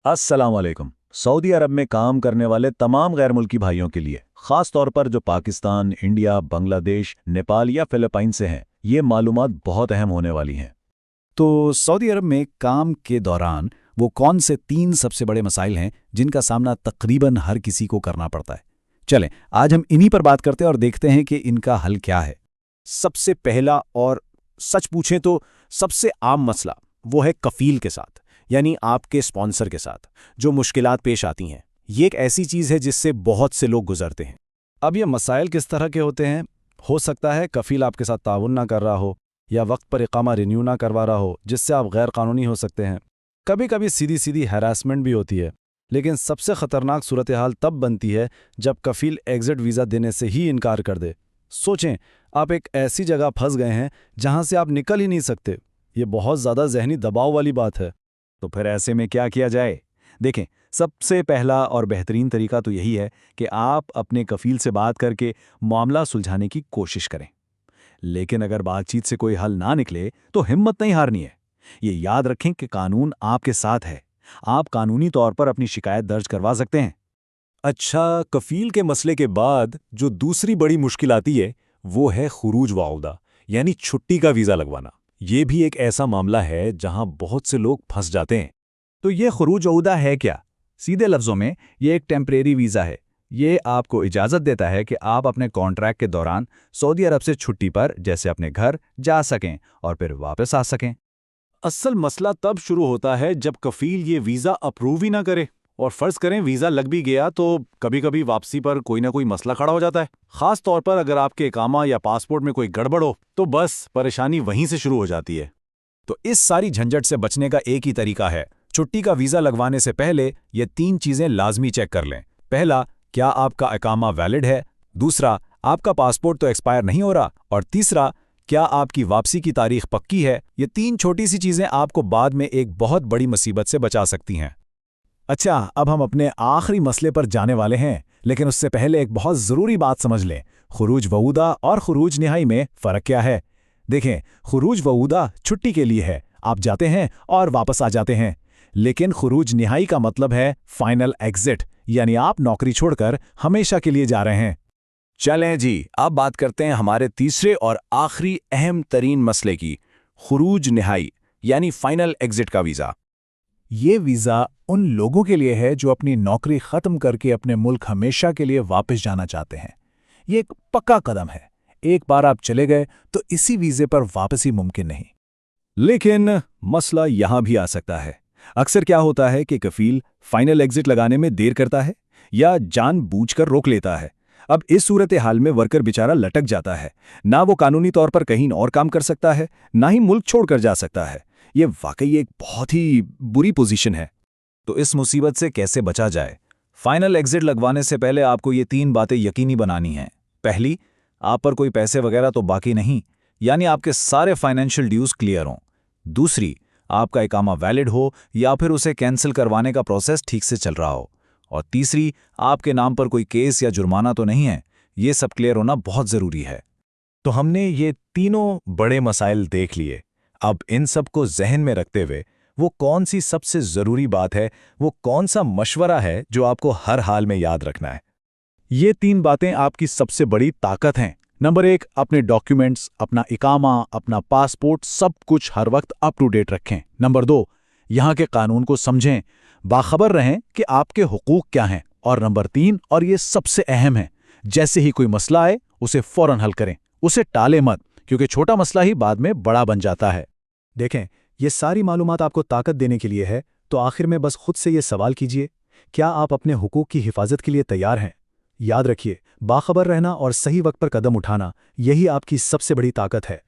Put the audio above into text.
अस्सलाम वालेकुम। सऊदी अरब में काम करने वाले तमाम गैर मुल्की भाइयों के लिए, ख़ास तौर पर जो पाकिस्तान, इंडिया, बांग्लादेश, नेपाल या फिलिपाइन से हैं, ये मालूमात बहुत अहम होने वाली हैं। तो सऊदी अरब में काम के दौरान वो कौन से 3 सबसे बड़े मसाइल हैं जिनका सामना तकरीबन हर किसी को करना पड़ता है? चलें, आज हम इन्हीं पर बात करते हैं और देखते हैं कि इनका हल क्या है। सबसे पहला और सच पूछें तो सबसे आम मसला वो है कफील के साथ, यानी आपके स्पॉन्सर के साथ जो मुश्किलात पेश आती हैं। ये एक ऐसी चीज़ है जिससे बहुत से लोग गुजरते हैं। अब ये मसाइल किस तरह के होते हैं? हो सकता है कफील आपके साथ ताउन ना कर रहा हो, या वक्त पर इकामा रिन्यू ना करवा रहा हो, जिससे आप गैर कानूनी हो सकते हैं। कभी कभी सीधी सीधी हैरासमेंट भी होती है। लेकिन सबसे ख़तरनाक सूरत हाल तब बनती है जब कफील एग्जिट वीज़ा देने से ही इनकार कर दे। सोचें, आप एक ऐसी जगह फंस गए हैं जहां से आप निकल ही नहीं सकते। ये बहुत ज़्यादा ज़हनी दबाव वाली बात है। तो फिर ऐसे में क्या किया जाए? देखें, सबसे पहला और बेहतरीन तरीका तो यही है कि आप अपने कफील से बात करके मामला सुलझाने की कोशिश करें। लेकिन अगर बातचीत से कोई हल ना निकले तो हिम्मत नहीं हारनी है। ये याद रखें कि कानून आपके साथ है। आप कानूनी तौर पर अपनी शिकायत दर्ज करवा सकते हैं। अच्छा, कफील के मसले के बाद जो दूसरी बड़ी मुश्किल आती है वो है खुरूज वाउदा, यानी छुट्टी का वीज़ा लगवाना। ये भी एक ऐसा मामला है जहां बहुत से लोग फंस जाते हैं। तो ये खुरूज औदा है क्या? सीधे लफ्ज़ों में ये एक टेम्परेरी वीज़ा है। ये आपको इजाज़त देता है कि आप अपने कॉन्ट्रैक्ट के दौरान सऊदी अरब से छुट्टी पर जैसे अपने घर जा सकें और फिर वापस आ सकें। असल मसला तब शुरू होता है जब कफील ये वीज़ा अप्रूव ही ना करे, और फ़र्ज़ करें वीज़ा लग भी गया तो कभी कभी वापसी पर कोई ना कोई मसला खड़ा हो जाता है। ख़ास तौर पर अगर आपके इकामा या पासपोर्ट में कोई गड़बड़ हो तो बस परेशानी वहीं से शुरू हो जाती है। तो इस सारी झंझट से बचने का एक ही तरीका है। छुट्टी का वीज़ा लगवाने से पहले ये 3 चीज़ें लाजमी चेक कर लें। पहला, क्या आपका इकामा वैलिड है? दूसरा, आपका पासपोर्ट तो एक्सपायर नहीं हो रहा? और तीसरा, क्या आपकी वापसी की तारीख पक्की है? ये 3 छोटी सी चीज़ें आपको बाद में एक बहुत बड़ी मुसीबत से बचा सकती हैं। अच्छा, अब हम अपने आखिरी मसले पर जाने वाले हैं, लेकिन उससे पहले एक बहुत ज़रूरी बात समझ लें। खुरूज वऊदा और खुरूज निहाई में फ़र्क क्या है? देखें, खुरूज वऊदा छुट्टी के लिए है, आप जाते हैं और वापस आ जाते हैं। लेकिन खुरूज निहाई का मतलब है फाइनल एग्जिट, यानी आप नौकरी छोड़कर हमेशा के लिए जा रहे हैं। चलें जी, अब बात करते हैं हमारे तीसरे और आखिरी अहम तरीन मसले की, खुरूज निहाई यानी फाइनल एग्जिट का वीज़ा। ये वीज़ा उन लोगों के लिए है जो अपनी नौकरी ख़त्म करके अपने मुल्क हमेशा के लिए वापस जाना चाहते हैं। ये एक पक्का कदम है। एक बार आप चले गए तो इसी वीज़े पर वापसी मुमकिन नहीं। लेकिन मसला यहाँ भी आ सकता है। अक्सर क्या होता है कि कफील फाइनल एग्जिट लगाने में देर करता है या जानबूझकर रोक लेता है। अब इस सूरत हाल में वर्कर बेचारा लटक जाता है। ना वो कानूनी तौर पर कहीं और काम कर सकता है, ना ही मुल्क छोड़कर जा सकता है। ये वाकई एक बहुत ही बुरी पोजीशन है। तो इस मुसीबत से कैसे बचा जाए? फाइनल एग्जिट लगवाने से पहले आपको ये 3 बातें यकीनी बनानी हैं। पहली, आप पर कोई पैसे वगैरह तो बाकी नहीं, यानी आपके सारे फाइनेंशियल ड्यूज क्लियर हों। दूसरी, आपका इकामा वैलिड हो या फिर उसे कैंसिल करवाने का प्रोसेस ठीक से चल रहा हो। और तीसरी, आपके नाम पर कोई केस या जुर्माना तो नहीं है। ये सब क्लियर होना बहुत ज़रूरी है। तो हमने ये तीनों बड़े मसाइल देख लिए। अब इन सब को जहन में रखते हुए वो कौन सी सबसे ज़रूरी बात है, वो कौन सा मशवरा है जो आपको हर हाल में याद रखना है? ये 3 बातें आपकी सबसे बड़ी ताकत हैं। नंबर 1, अपने डॉक्यूमेंट्स, अपना इकामा, अपना पासपोर्ट, सब कुछ हर वक्त अप टू डेट रखें। नंबर 2, यहाँ के कानून को समझें, बाखबर रहें कि आपके हुकूक क्या हैं। और नंबर 3, और ये सबसे अहम है, जैसे ही कोई मसला आए उसे फ़ौरन हल करें, उसे टालें मत, क्योंकि छोटा मसला ही बाद में बड़ा बन जाता है। देखें, ये सारी मालूमात आपको ताकत देने के लिए है, तो आखिर में बस खुद से ये सवाल कीजिए, क्या आप अपने हुकूक की हिफाजत के लिए तैयार हैं? याद रखिए, बाखबर रहना और सही वक्त पर कदम उठाना, यही आपकी सबसे बड़ी ताकत है।